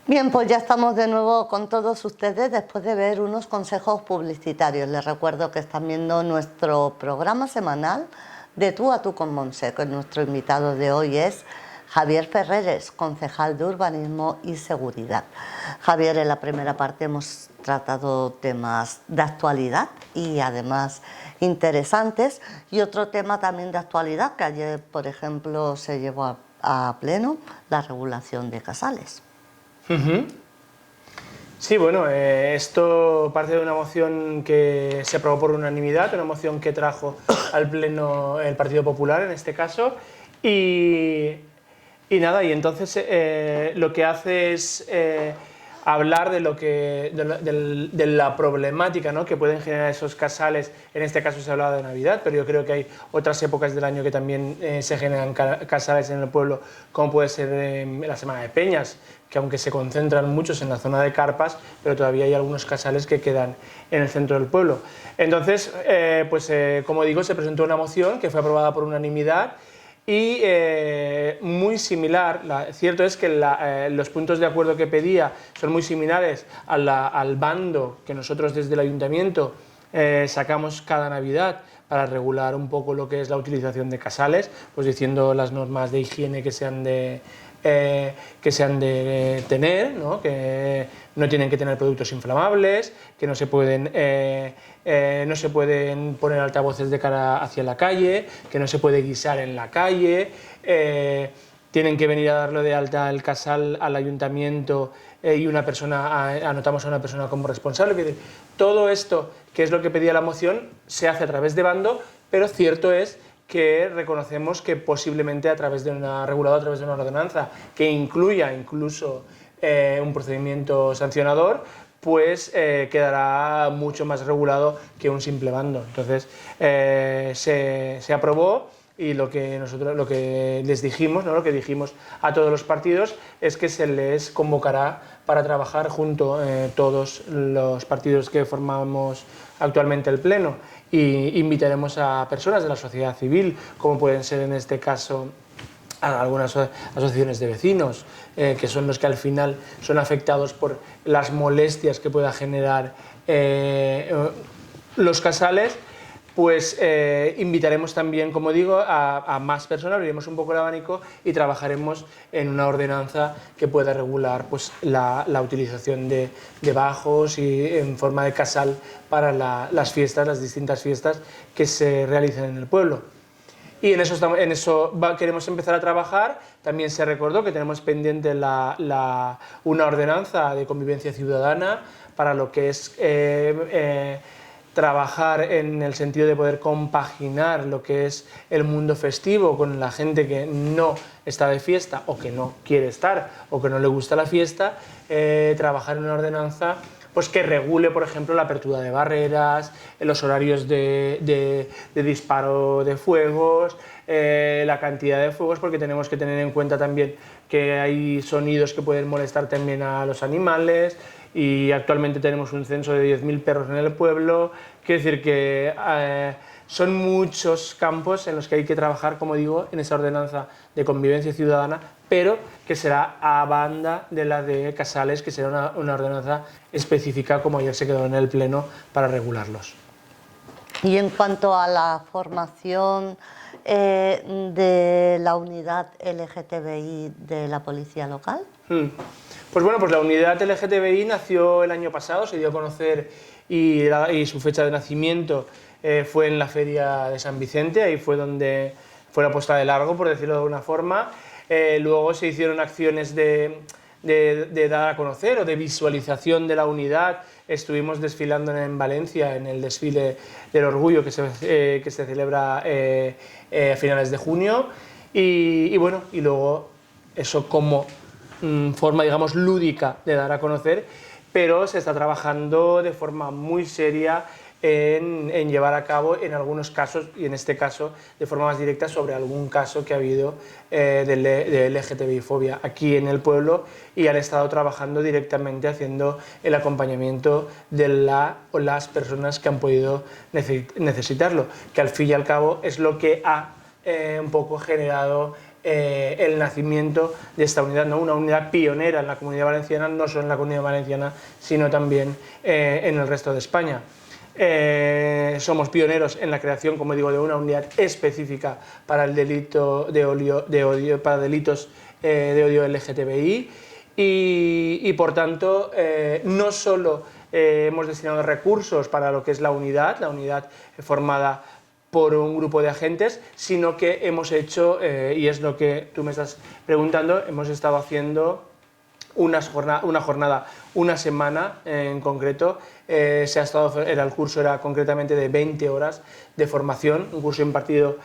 Bien, pues ya estamos de nuevo con todos ustedes después de ver unos consejos publicitarios. Les recuerdo que están viendo nuestro programa semanal de Tú a Tú con Montse, que nuestro invitado de hoy es Javier Ferreres, concejal de Urbanismo y Seguridad. Javier, en la primera parte hemos tratado temas de actualidad y además interesantes, y otro tema también de actualidad que ayer, por ejemplo, se llevó a pleno, la regulación de casales. Sí, bueno, esto parte de una moción que se aprobó por unanimidad, una moción que trajo al Pleno el Partido Popular en este caso, y nada, y entonces lo que hace es hablar de la problemática, ¿no?, que pueden generar esos casales. En este caso se hablaba de Navidad, pero yo creo que hay otras épocas del año que también se generan casales en el pueblo, como puede ser la Semana de Peñas, que aunque se concentran muchos en la zona de carpas, pero todavía hay algunos casales que quedan en el centro del pueblo. Entonces, como digo, se presentó una moción que fue aprobada por unanimidad y muy similar. Cierto es que los puntos de acuerdo que pedía son muy similares al bando que nosotros desde el ayuntamiento sacamos cada Navidad para regular un poco lo que es la utilización de casales, pues diciendo las normas de higiene que se han de tener, ¿no?, que no tienen que tener productos inflamables, que no se pueden poner altavoces de cara hacia la calle, que no se puede guisar en la calle, tienen que venir a darlo de alta el casal al ayuntamiento y anotamos a una persona como responsable. Todo esto, que es lo que pedía la moción, se hace a través de bando, pero cierto es que reconocemos que posiblemente regulado a través de una ordenanza que incluya incluso un procedimiento sancionador, pues quedará mucho más regulado que un simple bando. Entonces se aprobó, y lo que les dijimos, ¿no?, lo que dijimos a todos los partidos es que se les convocará para trabajar junto todos los partidos que formamos actualmente el Pleno, y invitaremos a personas de la sociedad civil, como pueden ser en este caso algunas asociaciones de vecinos, que son los que al final son afectados por las molestias que pueda generar los casales. Pues invitaremos también, como digo, a más personas, abriremos un poco el abanico y trabajaremos en una ordenanza que pueda regular, pues, la utilización de bajos y en forma de casal para las distintas fiestas que se realicen en el pueblo. Y en eso queremos empezar a trabajar. También se recordó que tenemos pendiente una ordenanza de convivencia ciudadana para lo que es trabajar en el sentido de poder compaginar lo que es el mundo festivo con la gente que no está de fiesta o que no quiere estar o que no le gusta la fiesta, trabajar en una ordenanza pues que regule, por ejemplo, la apertura de barreras, los horarios de disparo de fuegos, la cantidad de fuegos, porque tenemos que tener en cuenta también que hay sonidos que pueden molestar también a los animales, y actualmente tenemos un censo de 10.000 perros en el pueblo. Quiero decir que son muchos campos en los que hay que trabajar, como digo, en esa ordenanza de convivencia ciudadana, pero que será a banda de la de casales, que será una ordenanza específica, como ayer se quedó en el Pleno, para regularlos. Y en cuanto a la formación de la unidad LGTBI de la policía local. Pues bueno, pues la unidad LGTBI nació el año pasado, se dio a conocer, y su fecha de nacimiento fue en la Feria de San Vicente. Ahí fue donde fue la puesta de largo, por decirlo de alguna forma. Luego se hicieron acciones de dar a conocer o de visualización de la unidad. Estuvimos desfilando en Valencia en el desfile del orgullo que se celebra a finales de junio, y bueno, y luego eso como forma, digamos, lúdica de dar a conocer, pero se está trabajando de forma muy seria en llevar a cabo en algunos casos, y en este caso de forma más directa, sobre algún caso que ha habido de LGTBI-fobia aquí en el pueblo, y han estado trabajando directamente haciendo el acompañamiento de las personas que han podido necesitarlo, que al fin y al cabo es lo que ha un poco generado el nacimiento de esta unidad, ¿no? Una unidad pionera en la Comunidad Valenciana, no solo en la Comunidad Valenciana, sino también en el resto de España. Somos pioneros en la creación, como digo, de una unidad específica para el delito de odio, para delitos de odio LGTBI, y por tanto no solo hemos destinado recursos para lo que es la unidad formada por un grupo de agentes, sino que hemos hecho, y es lo que tú me estás preguntando, hemos estado haciendo una jornada, una semana en concreto. El curso era concretamente de 20 horas de formación, un curso impartido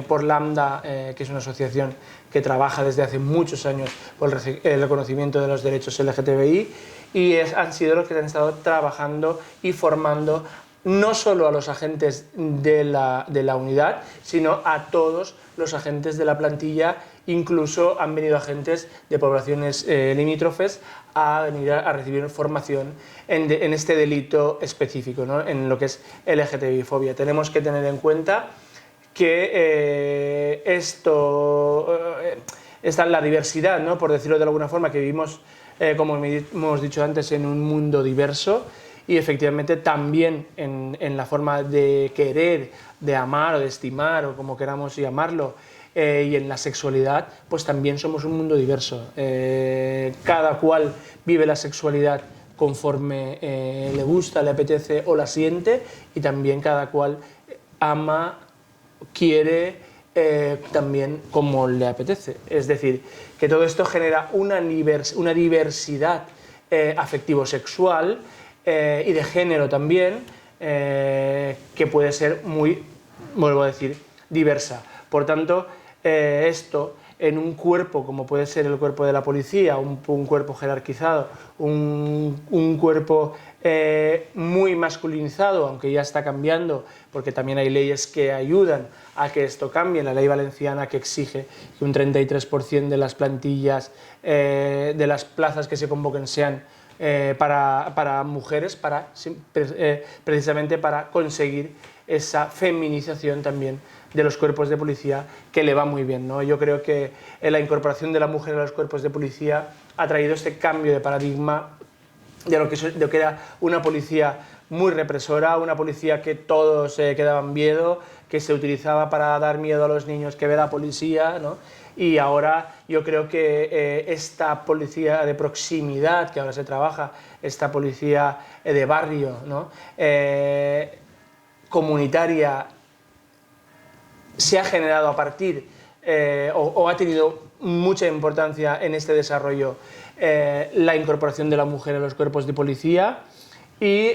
por Lambda, que es una asociación que trabaja desde hace muchos años por el reconocimiento de los derechos LGTBI, y han sido los que han estado trabajando y formando no solo a los agentes de la unidad, sino a todos los agentes de la plantilla. Incluso han venido agentes de poblaciones limítrofes a venir a recibir formación en este delito específico, ¿no? En lo que es LGTBI-fobia. Tenemos que tener en cuenta que la diversidad, ¿no? Por decirlo de alguna forma, que vivimos, como hemos dicho antes, en un mundo diverso, y efectivamente también en la forma de querer, de amar o de estimar, o como queramos llamarlo, y en la sexualidad, pues también somos un mundo diverso. Cada cual vive la sexualidad conforme le gusta, le apetece o la siente, y también cada cual ama, quiere, también como le apetece. Es decir, que todo esto genera una diversidad afectivo-sexual y de género también, que puede ser muy, vuelvo a decir, diversa. Por tanto, esto en un cuerpo como puede ser el cuerpo de la policía, un cuerpo jerarquizado, un cuerpo muy masculinizado, aunque ya está cambiando, porque también hay leyes que ayudan a que esto cambie. La ley valenciana, que exige que un 33% de las plantillas, de las plazas que se convoquen, sean para mujeres, precisamente para conseguir esa feminización también de los cuerpos de policía, que le va muy bien, ¿no? Yo creo que la incorporación de la mujer a los cuerpos de policía ha traído este cambio de paradigma de lo que era una policía muy represora, una policía que todos quedaban miedo, que se utilizaba para dar miedo a los niños que ve la policía, ¿no? Y ahora yo creo que esta policía de proximidad que ahora se trabaja, esta policía de barrio, ¿no? Comunitaria, se ha generado a partir o ha tenido mucha importancia en este desarrollo la incorporación de la mujer a los cuerpos de policía, y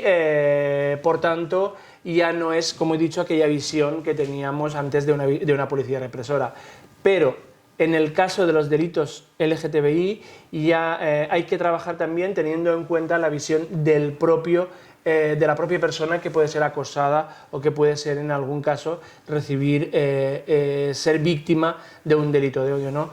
por tanto ya no es, como he dicho, aquella visión que teníamos antes de una policía represora. Pero en el caso de los delitos LGTBI ya hay que trabajar también teniendo en cuenta la visión de la propia persona, que puede ser acosada o que puede ser, en algún caso, ser víctima de un delito de odio, ¿no?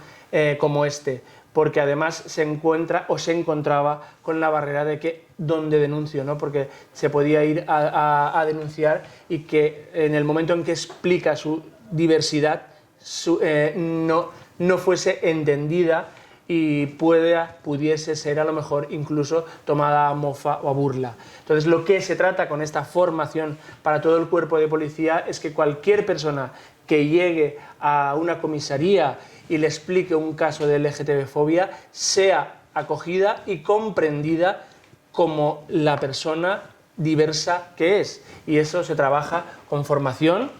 Como este, porque además se encontraba con la barrera de que dónde denuncio, ¿no? Porque se podía ir a denunciar, y que en el momento en que explica su diversidad no fuese entendida y pudiese ser a lo mejor incluso tomada a mofa o a burla. Entonces, lo que se trata con esta formación para todo el cuerpo de policía es que cualquier persona que llegue a una comisaría y le explique un caso de LGTB-fobia sea acogida y comprendida como la persona diversa que es. Y eso se trabaja con formación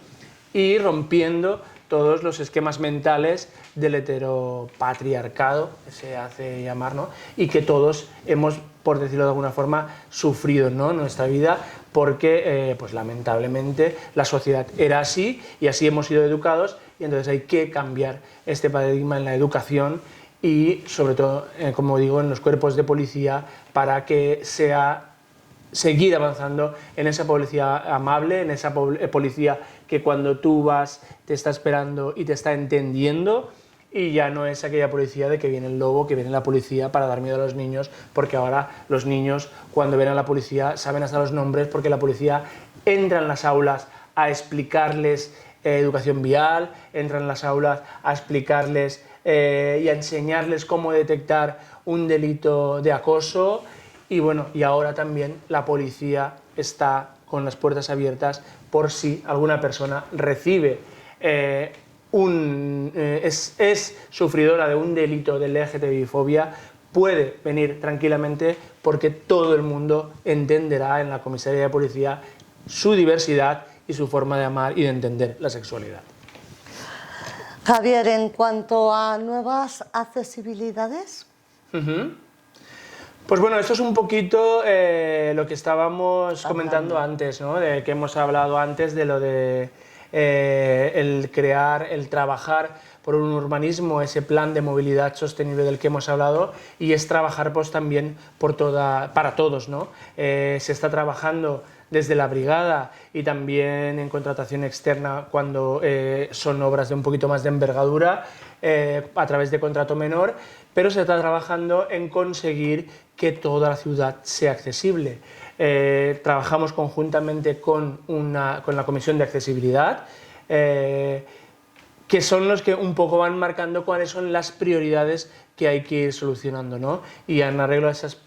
y rompiendo todos los esquemas mentales del heteropatriarcado, que se hace llamar, ¿no? Y que todos hemos, por decirlo de alguna forma, sufrido, ¿no?, en nuestra vida, porque pues lamentablemente la sociedad era así y así hemos sido educados, y entonces hay que cambiar este paradigma en la educación y sobre todo, como digo, en los cuerpos de policía, para que seguir avanzando en esa policía amable, en esa policía que cuando tú vas te está esperando y te está entendiendo, y ya no es aquella policía de que viene el lobo, que viene la policía para dar miedo a los niños, porque ahora los niños, cuando ven a la policía, saben hasta los nombres, porque la policía entra en las aulas a explicarles educación vial, entra en las aulas a explicarles y a enseñarles cómo detectar un delito de acoso. Y bueno, y ahora también la policía está con las puertas abiertas por si alguna persona recibe es sufridora de un delito de LGTBI-fobia, puede venir tranquilamente, porque todo el mundo entenderá en la comisaría de policía su diversidad y su forma de amar y de entender la sexualidad. Javier, en cuanto a nuevas accesibilidades. Pues bueno, esto es un poquito lo que estábamos comentando antes, ¿no? De que hemos hablado antes de lo de el crear, el trabajar por un urbanismo, ese plan de movilidad sostenible del que hemos hablado, y es trabajar pues también para todos, ¿no? Se está trabajando desde la brigada y también en contratación externa cuando son obras de un poquito más de envergadura, a través de contrato menor, pero se está trabajando en conseguir que toda la ciudad sea accesible. Trabajamos conjuntamente con la Comisión de Accesibilidad, que son los que un poco van marcando cuáles son las prioridades que hay que ir solucionando, ¿no? Y en arreglo a esas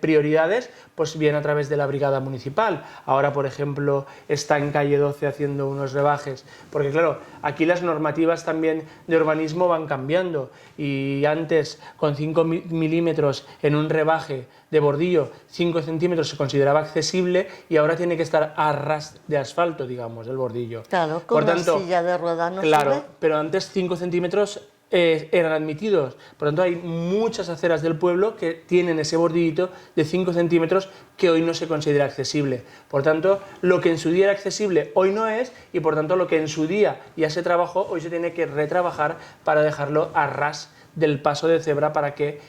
prioridades, pues viene a través de la brigada municipal. Ahora, por ejemplo, está en calle 12 haciendo unos rebajes, porque claro, aquí las normativas también de urbanismo van cambiando, y antes con 5 milímetros en un rebaje de bordillo, 5 centímetros se consideraba accesible, y ahora tiene que estar a ras de asfalto, digamos, el bordillo. Claro, con una silla de ruedas no claro, sube. pero antes 5 centímetros eran admitidos. Por lo tanto, hay muchas aceras del pueblo que tienen ese bordillito de 5 centímetros que hoy no se considera accesible. Por tanto, lo que en su día era accesible hoy no es, y por tanto lo que en su día ya se trabajó, hoy se tiene que retrabajar para dejarlo a ras del paso de cebra, para que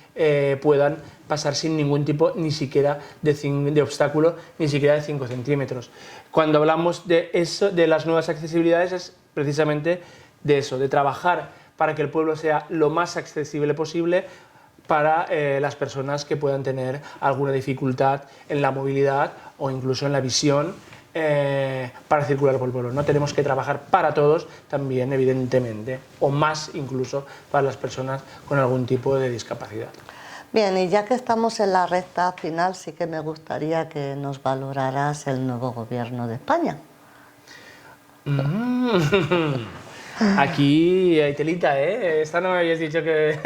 puedan pasar sin ningún tipo ni siquiera de obstáculo, ni siquiera de 5 centímetros. Cuando hablamos de eso, de las nuevas accesibilidades, es precisamente de eso, de trabajar para que el pueblo sea lo más accesible posible para las personas que puedan tener alguna dificultad en la movilidad o incluso en la visión para circular por el pueblo. No tenemos que trabajar para todos también, evidentemente, o más incluso para las personas con algún tipo de discapacidad. Bien, y ya que estamos en la recta final, sí que me gustaría que nos valoraras el nuevo gobierno de España. Aquí hay telita, ¿eh? Esta no me habías dicho que,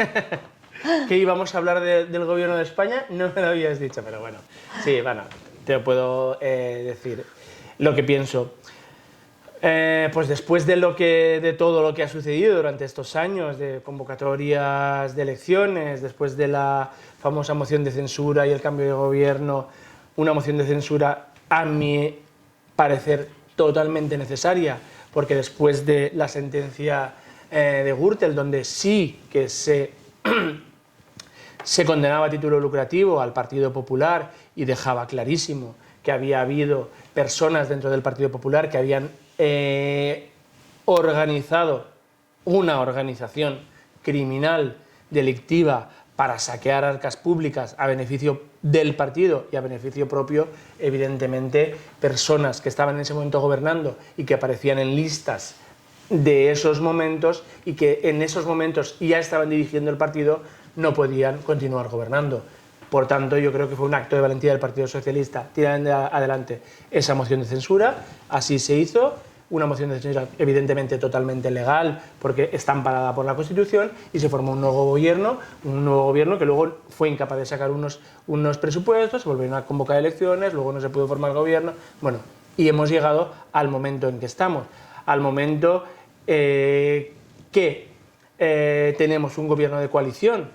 que íbamos a hablar del gobierno de España, no me lo habías dicho, pero bueno, sí, bueno, te lo puedo decir lo que pienso. Pues después de todo lo que ha sucedido durante estos años, de convocatorias de elecciones, después de la famosa moción de censura y el cambio de gobierno, una moción de censura a mi parecer totalmente necesaria, porque después de la sentencia de Gürtel, donde sí que se condenaba a título lucrativo al Partido Popular y dejaba clarísimo que había habido personas dentro del Partido Popular que habían organizado una organización criminal delictiva para saquear arcas públicas a beneficio del partido y a beneficio propio, evidentemente, personas que estaban en ese momento gobernando y que aparecían en listas de esos momentos y que en esos momentos ya estaban dirigiendo el partido, no podían continuar gobernando. Por tanto, yo creo que fue un acto de valentía del Partido Socialista tirar adelante esa moción de censura. Así se hizo, una moción de censura evidentemente totalmente legal, porque está amparada por la Constitución, y se formó un nuevo gobierno que luego fue incapaz de sacar unos presupuestos, se volvieron a convocar elecciones, luego no se pudo formar gobierno, bueno, y hemos llegado al momento en que estamos, al momento que tenemos un gobierno de coalición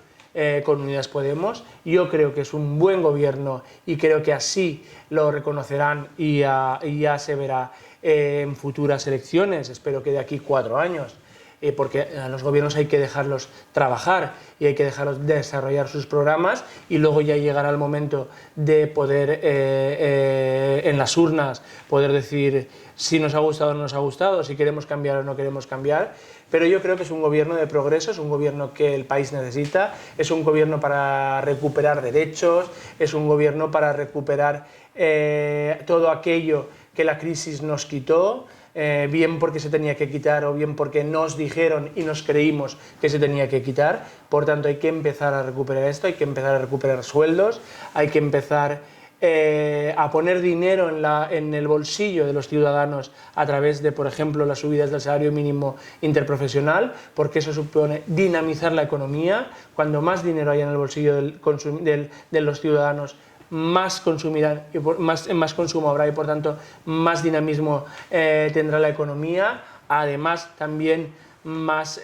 con Unidas Podemos. Yo creo que es un buen gobierno y creo que así lo reconocerán y ya se verá en futuras elecciones, espero que de aquí 4 años, porque a los gobiernos hay que dejarlos trabajar y hay que dejarlos desarrollar sus programas, y luego ya llegará el momento de poder en las urnas poder decir si nos ha gustado o no nos ha gustado, si queremos cambiar o no queremos cambiar. Pero yo creo que es un gobierno de progreso, es un gobierno que el país necesita, es un gobierno para recuperar derechos, es un gobierno para recuperar todo aquello que la crisis nos quitó, bien porque se tenía que quitar o bien porque nos dijeron y nos creímos que se tenía que quitar. Por tanto, hay que empezar a recuperar esto, hay que empezar a recuperar sueldos, hay que empezar a poner dinero en el bolsillo de los ciudadanos a través de, por ejemplo, las subidas del salario mínimo interprofesional, porque eso supone dinamizar la economía. Cuando más dinero haya en el bolsillo de los ciudadanos, más consumirán, y más consumo habrá, y por tanto más dinamismo tendrá la economía. Además, también más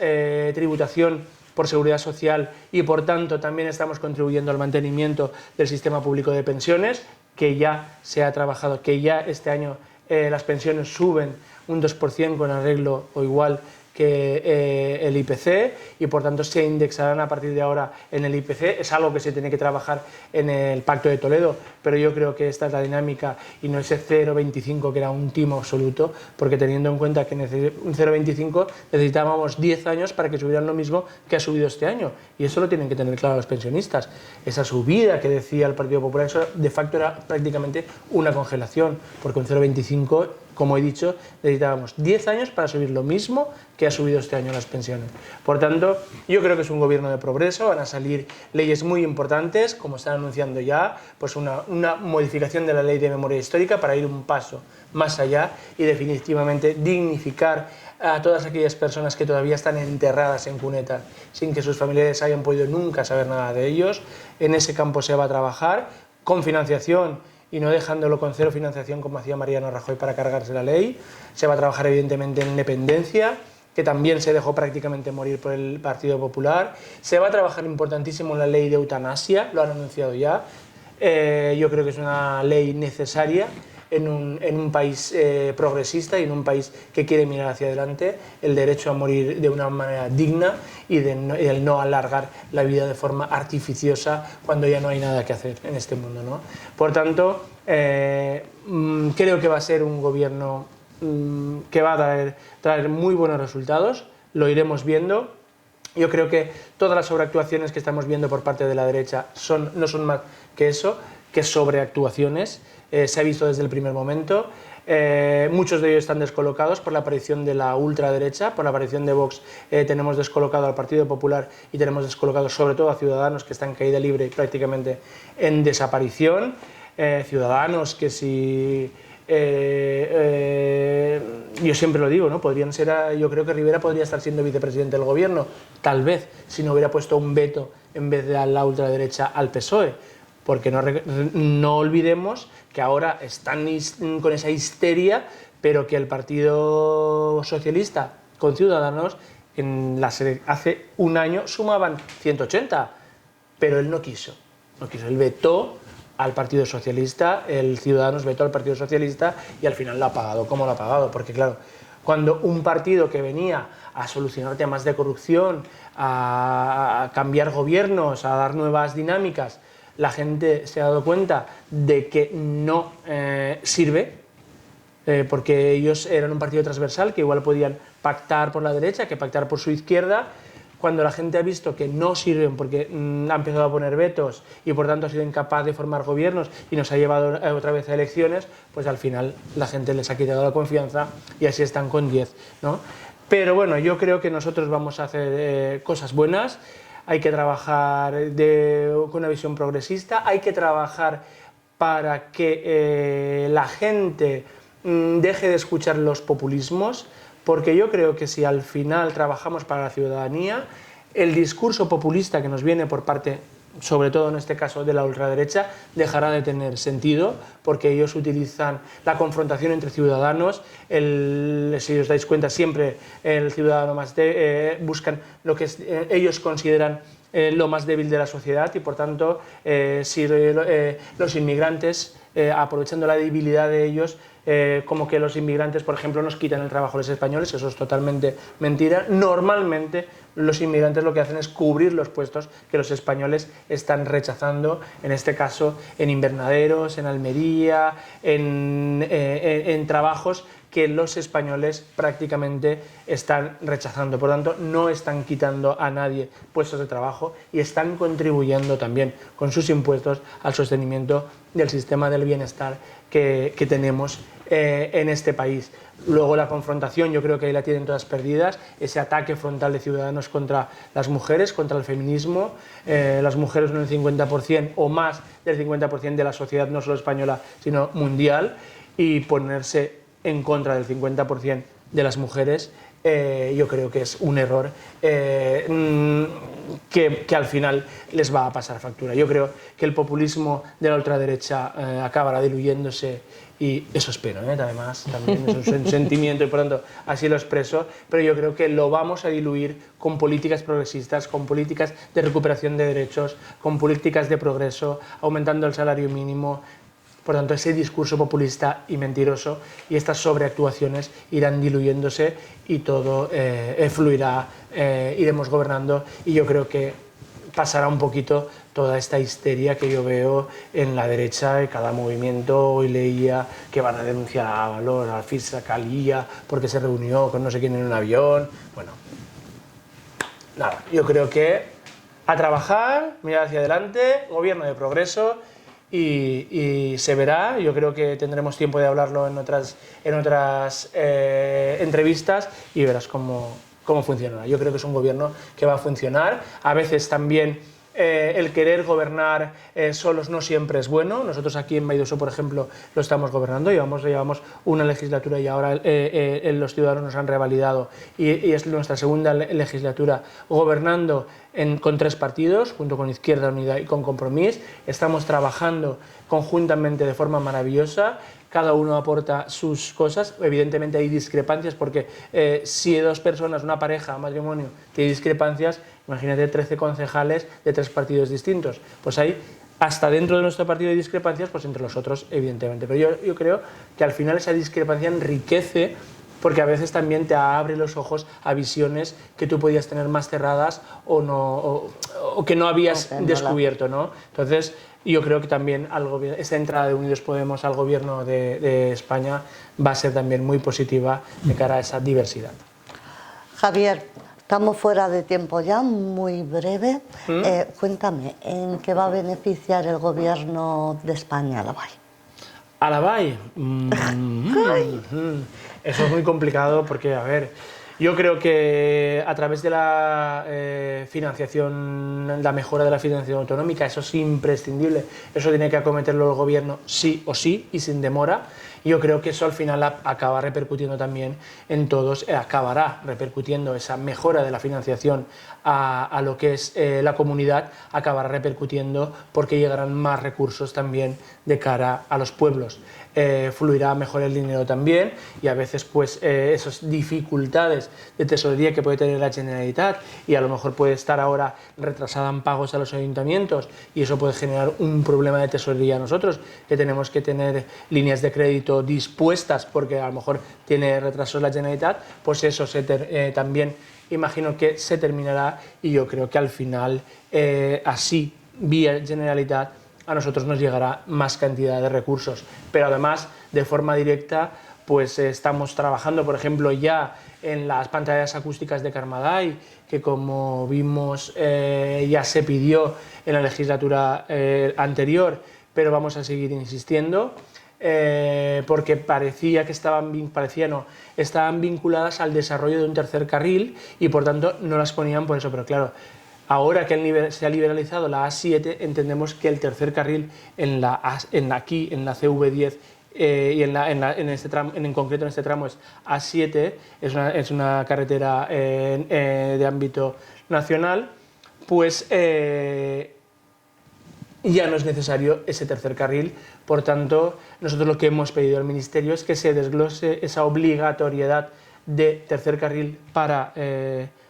tributación por seguridad social y por tanto también estamos contribuyendo al mantenimiento del sistema público de pensiones, que ya se ha trabajado, que ya este año las pensiones suben un 2% con arreglo o igual que el IPC y por tanto se indexarán a partir de ahora en el IPC. Es algo que se tiene que trabajar en el Pacto de Toledo, pero yo creo que esta es la dinámica y no ese 0,25 que era un timo absoluto, porque teniendo en cuenta que un 0,25 necesitábamos 10 años para que subieran lo mismo que ha subido este año, y eso lo tienen que tener claro los pensionistas. Esa subida que decía el Partido Popular, eso de facto era prácticamente una congelación, porque un 0,25, como he dicho, necesitábamos 10 años para subir lo mismo que ha subido este año las pensiones. Por tanto, yo creo que es un gobierno de progreso, van a salir leyes muy importantes, como están anunciando ya, pues una modificación de la ley de memoria histórica para ir un paso más allá y definitivamente dignificar a todas aquellas personas que todavía están enterradas en cunetas sin que sus familiares hayan podido nunca saber nada de ellos. En ese campo se va a trabajar con financiación y no dejándolo con cero financiación como hacía Mariano Rajoy para cargarse la ley. Se va a trabajar evidentemente en dependencia, que también se dejó prácticamente morir por el Partido Popular. Se va a trabajar importantísimo en la ley de eutanasia, lo han anunciado ya. Yo creo que es una ley necesaria en un país progresista y en un país que quiere mirar hacia adelante, el derecho a morir de una manera digna y el no alargar la vida de forma artificiosa cuando ya no hay nada que hacer en este mundo, ¿no? Por tanto, creo que va a ser un gobierno que va a traer muy buenos resultados, lo iremos viendo. Yo creo que todas las sobreactuaciones que estamos viendo por parte de la derecha no son más que eso, que sobreactuaciones. Se ha visto desde el primer momento. Muchos de ellos están descolocados por la aparición de la ultraderecha, por la aparición de Vox. Tenemos descolocado al Partido Popular y tenemos descolocado sobre todo a Ciudadanos, que están en caída libre y prácticamente en desaparición. Ciudadanos que si... yo siempre lo digo, ¿no? Podrían ser, yo creo que Rivera podría estar siendo vicepresidente del gobierno, tal vez, si no hubiera puesto un veto en vez de a la ultraderecha al PSOE, porque no olvidemos que ahora están con esa histeria, pero que el Partido Socialista con Ciudadanos hace un año sumaban 180, pero él no quiso, él vetó al Partido Socialista, el Ciudadanos vetó al Partido Socialista y al final lo ha pagado. ¿Cómo lo ha pagado? Porque claro, cuando un partido que venía a solucionar temas de corrupción, a cambiar gobiernos, a dar nuevas dinámicas, la gente se ha dado cuenta de que no sirve, porque ellos eran un partido transversal que igual podían pactar por la derecha que pactar por su izquierda. Cuando la gente ha visto que no sirven porque ha empezado a poner vetos y por tanto ha sido incapaz de formar gobiernos y nos ha llevado otra vez a elecciones, pues al final la gente les ha quitado la confianza y así están con 10, ¿no? Pero bueno, yo creo que nosotros vamos a hacer cosas buenas, hay que trabajar con una visión progresista, hay que trabajar para que la gente deje de escuchar los populismos, porque yo creo que si al final trabajamos para la ciudadanía, el discurso populista que nos viene por parte, sobre todo en este caso de la ultraderecha, dejará de tener sentido, porque ellos utilizan la confrontación entre ciudadanos, si os dais cuenta siempre el ciudadano más buscan lo que ellos consideran lo más débil de la sociedad y por tanto si los inmigrantes, aprovechando la debilidad de ellos, como que los inmigrantes, por ejemplo, nos quitan el trabajo a los españoles, eso es totalmente mentira. Normalmente los inmigrantes lo que hacen es cubrir los puestos que los españoles están rechazando, en este caso en invernaderos, en Almería, en trabajos que los españoles prácticamente están rechazando. Por tanto, no están quitando a nadie puestos de trabajo y están contribuyendo también con sus impuestos al sostenimiento del sistema del bienestar que tenemos en este país. Luego la confrontación, yo creo que ahí la tienen todas perdidas, ese ataque frontal de Ciudadanos contra las mujeres, contra el feminismo. Las mujeres son el 50% o más del 50% de la sociedad, no solo española, sino mundial, y ponerse en contra del 50% de las mujeres, yo creo que es un error que al final les va a pasar factura. Yo creo que el populismo de la ultraderecha acabará diluyéndose y eso espero, además, también es un sentimiento y por tanto así lo expreso, pero yo creo que lo vamos a diluir con políticas progresistas, con políticas de recuperación de derechos, con políticas de progreso, aumentando el salario mínimo. Por tanto, ese discurso populista y mentiroso y estas sobreactuaciones irán diluyéndose y todo fluirá, iremos gobernando, y yo creo que pasará un poquito toda esta histeria que yo veo en la derecha, en cada movimiento. Hoy leía que van a denunciar a Ábalos, a la Fiscalía, porque se reunió con no sé quién en un avión. Bueno, nada, yo creo que a trabajar, mirar hacia adelante, gobierno de progreso, y se verá. Yo creo que tendremos tiempo de hablarlo en otras entrevistas y verás cómo funcionará. Yo creo que es un gobierno que va a funcionar. A veces también el querer gobernar solos no siempre es bueno. Nosotros aquí en Vall d'Uixó, por ejemplo, lo estamos gobernando, llevamos una legislatura y ahora los ciudadanos nos han revalidado y es nuestra segunda legislatura gobernando con 3 partidos, junto con Izquierda Unida y con Compromís. Estamos trabajando conjuntamente de forma maravillosa. Cada uno aporta sus cosas. Evidentemente hay discrepancias porque si 2 personas, una pareja, un matrimonio, tiene discrepancias, imagínate 13 concejales de 3 partidos distintos. Pues hay, hasta dentro de nuestro partido, de discrepancias, pues entre los otros, evidentemente. Pero yo creo que al final esa discrepancia enriquece, porque a veces también te abre los ojos a visiones que tú podías tener más cerradas o que no habías descubierto, ¿no? Entonces, yo creo que también esta entrada de Unidos Podemos al gobierno de España va a ser también muy positiva de cara a esa diversidad. Javier, estamos fuera de tiempo ya, muy breve. Cuéntame, ¿en qué va a beneficiar el gobierno de España a la BAI? ¿A la BAI? Eso es muy complicado porque, a ver, yo creo que a través de la financiación, la mejora de la financiación autonómica, eso es imprescindible, eso tiene que acometerlo el gobierno sí o sí y sin demora. Yo creo que eso al final acaba repercutiendo también en todos, acabará repercutiendo esa mejora de la financiación a lo que es la comunidad, acabará repercutiendo porque llegarán más recursos también de cara a los pueblos. Fluirá mejor el dinero también y a veces pues esas dificultades de tesorería que puede tener la Generalitat y a lo mejor puede estar ahora retrasada en pagos a los ayuntamientos y eso puede generar un problema de tesorería a nosotros, que tenemos que tener líneas de crédito dispuestas porque a lo mejor tiene retrasos la Generalitat, pues eso también imagino que se terminará y yo creo que al final así vía Generalitat a nosotros nos llegará más cantidad de recursos, pero además de forma directa pues estamos trabajando, por ejemplo, ya en las pantallas acústicas de Carmadai, que como vimos ya se pidió en la legislatura anterior, pero vamos a seguir insistiendo, porque parecía que estaban vinculadas al desarrollo de un tercer carril y por tanto no las ponían por eso, pero claro, ahora que se ha liberalizado la A7, entendemos que el tercer carril en la CV10 y en concreto en este tramo es A7, es una carretera de ámbito nacional, pues ya no es necesario ese tercer carril. Por tanto, nosotros lo que hemos pedido al Ministerio es que se desglose esa obligatoriedad de tercer carril para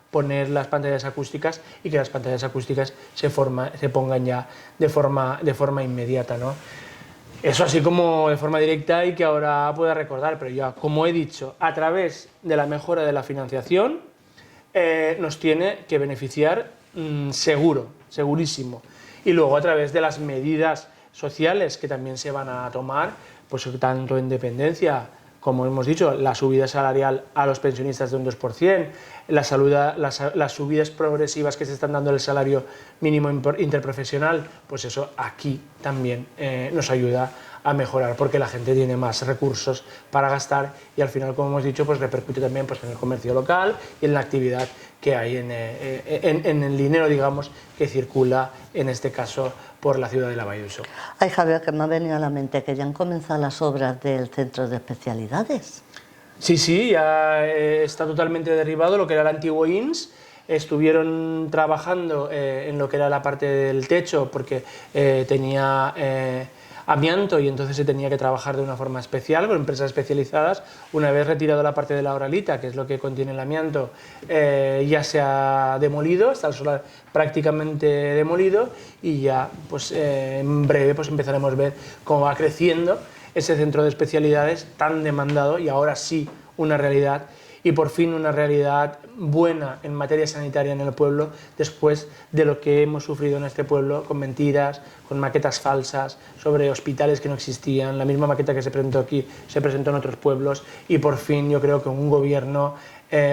poner las pantallas acústicas y que las pantallas acústicas se pongan ya de forma inmediata, ¿no? Eso así como de forma directa y que ahora pueda recordar, pero ya, como he dicho, a través de la mejora de la financiación nos tiene que beneficiar segurísimo. Y luego a través de las medidas sociales que también se van a tomar, pues tanto en dependencia, como hemos dicho, la subida salarial a los pensionistas de un 2%, las subidas progresivas que se están dando del salario mínimo interprofesional, pues eso aquí también nos ayuda a mejorar porque la gente tiene más recursos para gastar y al final, como hemos dicho, pues repercute también pues, en el comercio local y en la actividad que hay en el dinero, digamos, que circula, en este caso, por la ciudad de la Vall d'Uixó. Ay, Javier, que me ha venido a la mente que ya han comenzado las obras del centro de especialidades. Sí, ya está totalmente derribado lo que era el antiguo INS. Estuvieron trabajando en lo que era la parte del techo porque tenía amianto y entonces se tenía que trabajar de una forma especial con empresas especializadas. Una vez retirado la parte de la oralita, que es lo que contiene el amianto, ya se ha demolido, está el solar prácticamente demolido y ya pues, en breve pues, empezaremos a ver cómo va creciendo ese centro de especialidades tan demandado y ahora sí una realidad, y por fin una realidad buena en materia sanitaria en el pueblo, después de lo que hemos sufrido en este pueblo con mentiras, con maquetas falsas sobre hospitales que no existían. La misma maqueta que se presentó aquí se presentó en otros pueblos, y por fin yo creo que un gobierno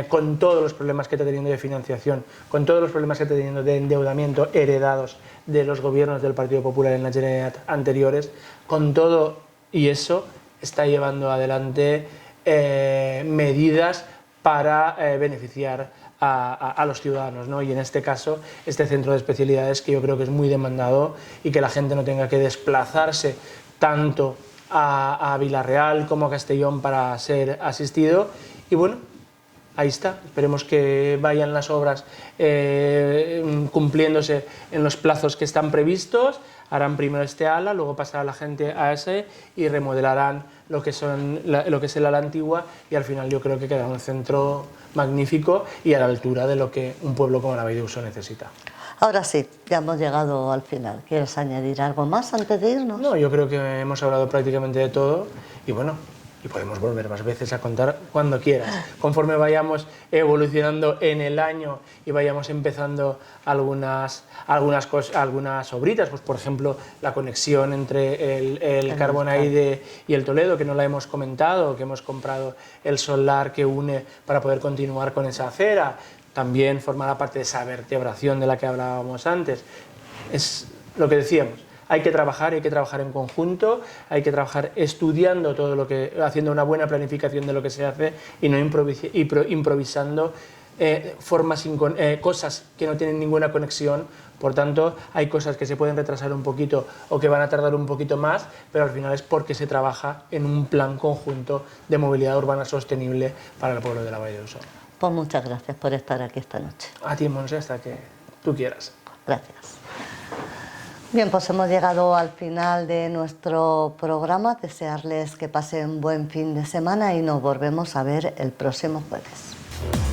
con todos los problemas que está teniendo de financiación, con todos los problemas que está teniendo de endeudamiento heredados de los gobiernos del Partido Popular en la Generalitat anteriores, con todo y eso está llevando adelante medidas para beneficiar a los ciudadanos, ¿no? Y en este caso, este centro de especialidades que yo creo que es muy demandado y que la gente no tenga que desplazarse tanto a Vila-real como a Castellón para ser asistido. Y bueno, ahí está, esperemos que vayan las obras cumpliéndose en los plazos que están previstos. Harán primero este ala, luego pasará la gente a ese y remodelarán lo que es el ala antigua, y al final yo creo que quedará un centro magnífico y a la altura de lo que un pueblo como la Vall d'Uixó necesita. Ahora sí, ya hemos llegado al final. ¿Quieres añadir algo más antes de irnos? No, yo creo que hemos hablado prácticamente de todo y bueno, y podemos volver más veces a contar cuando quieras. Conforme vayamos evolucionando en el año y vayamos empezando algunas obritas, pues por ejemplo la conexión entre el Carbonaide y el Toledo, que no la hemos comentado, que hemos comprado el solar que une para poder continuar con esa acera, también formará parte de esa vertebración de la que hablábamos antes. Es lo que decíamos. Hay que trabajar en conjunto, hay que trabajar estudiando todo lo que, haciendo una buena planificación de lo que se hace y no improvisando cosas que no tienen ninguna conexión. Por tanto, hay cosas que se pueden retrasar un poquito o que van a tardar un poquito más, pero al final es porque se trabaja en un plan conjunto de movilidad urbana sostenible para el pueblo de la Vall d'Uixó. Pues muchas gracias por estar aquí esta noche. A ti, Montse, hasta que tú quieras. Gracias. Bien, pues hemos llegado al final de nuestro programa. Desearles que pasen buen fin de semana y nos volvemos a ver el próximo jueves.